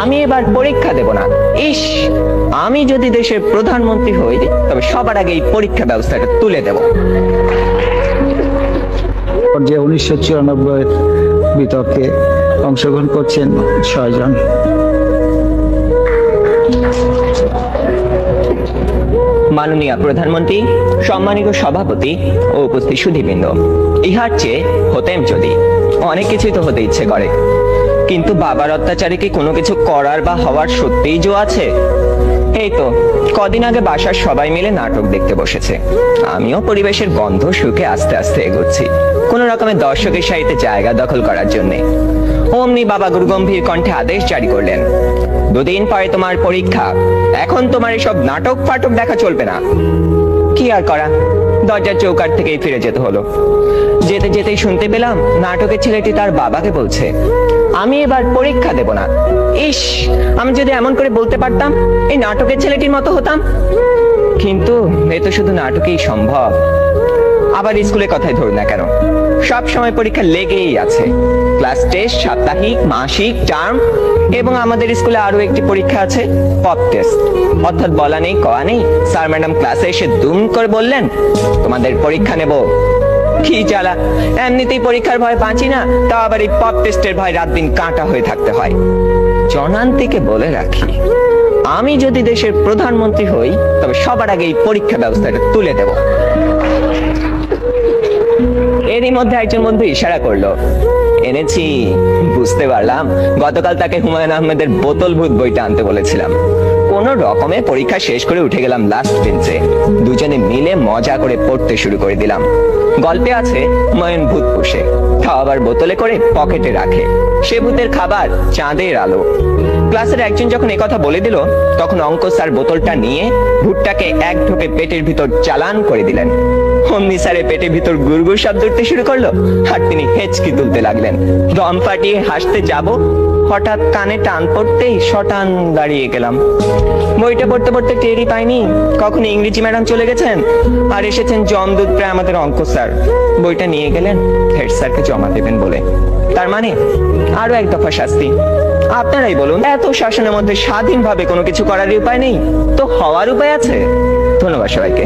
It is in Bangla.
আমি এবার পরীক্ষা দেব না। ইস, আমি যদি দেশের প্রধানমন্ত্রী হই তবে সবার আগে এই পরীক্ষা ব্যবস্থাটা তুলে দেব। যে 1994 বিতর্কে অংশগ্রহণ করছেন 6 জন। মাননীয় প্রধানমন্ত্রী, সম্মানিত সভাপতি ও উপস্থিত সুধীবৃন্দ, ইহার চেয়ে হতেম যদি অনেক কিছুই তো হতে ইচ্ছে করে, কিন্তু বাবার অত্যাচারে কি কোনো কিছু করার বা হওয়ার সত্যিই জো আছে? এই তো কদিন আগে বাসার সবাই মিলে নাটক দেখতে বসেছে, আমিও পরিবেশের গন্ধ শুকে আস্তে আস্তে এগোচ্ছি কোন রকমের দর্শকের সারিতে জায়গা দখল করার জন্য। অমনি বাবা গুরুগম্ভীর কণ্ঠে আদেশ জারি করলেন, 2 দিন পরে তোমার পরীক্ষা, এখন তোমার এসব নাটক ফাটক দেখা চলবে না। কি আর করা, দরজার চৌকাঠ থেকেই ফিরে যেতে হলো। যেতে যেতেই শুনতে পেলাম নাটকের ছেলেটি তার বাবাকে বলছে, আমি এবার পরীক্ষা দেব না। ইস, আমি যদি এমন করে বলতে পারতাম, এই নাটকের ছেলেটির মতো হতাম। কিন্তু এ তো শুধু নাটকেই সম্ভব। আবার স্কুলের কথাই ধরুন না কেন, সব সময় পরীক্ষা লেগেই আছে। ক্লাস টেস্ট, সাপ্তাহিক, মাসিক, টার্ম, এবং আমাদের স্কুলে আরো একটি পরীক্ষা আছে, পপ টেস্ট। অর্থাৎ বলা নেই কওয়া নেই, স্যার ম্যাডাম ক্লাসে এসে দুম করে বললেন, তোমাদের পরীক্ষা নেব। কি জ্বালা, এমনিতেই পরীক্ষার ভয় বাঁচি না, তাও আবার এই পপ টেস্টের ভয় রাত দিন কাঁটা হয়ে থাকতে হয়। জনান্তিকে বলে রাখি, আমি যদি দেশের প্রধানমন্ত্রী হই তবে সবার আগে এই পরীক্ষা ব্যবস্থাটা তুলে দেব। এরই মধ্যে একজন বন্ধু ইশারা করলো, এনেছি। বুঝতে পারলাম গতকাল তাকে হুমায়ুন আহমেদের বোতল ভূত বইটা আনতে বলেছিলাম। কোন রকমে পরীক্ষা শেষ করে উঠে গেলাম লাস্ট বেঞ্চে, দুজনে মিলে মজা করে পড়তে শুরু করে দিলাম। গল্পে আছে হুমায়ুন ভূত পোষে, তাও আবার বোতলে করে পকেটে রাখে, সে ভূতের খাবার চাঁদের আলো। ক্লাসের একজন যখন একথা বলে দিল, তখন অঙ্ক স্যার বোতলটা নিয়ে ভূতটাকে এক ঢোকে পেটের ভিতর চালান করে দিলেন। অমনি স্যারের পেটের ভিতর গুড়গুড় শব্দ উঠতে শুরু করলো, আর তিনি হেঁচকি তুলতে লাগলেন। দম ফাটিয়ে হাসতে যাব, হঠাৎ কানে টান পড়তেই শটান দাঁড়িয়ে গেলাম। বইটা পড়তে পড়তে টেরই পাইনি কখন ইংরেজি ম্যাডাম চলে গেছেন আর এসেছেন জমদূত প্রায় আমাদের অঙ্ক স্যার। বইটা নিয়ে গেলেন হেড স্যারকে জমা দেবেন বলে। তার মানে আরো এক দফা শাস্তি। আপনারাই বলুন, এত শাসনের মধ্যে স্বাধীনভাবে কোনো কিছু করার উপায় নেই তো হওয়ার উপায় আছে? ধন্যবাদ সবাইকে।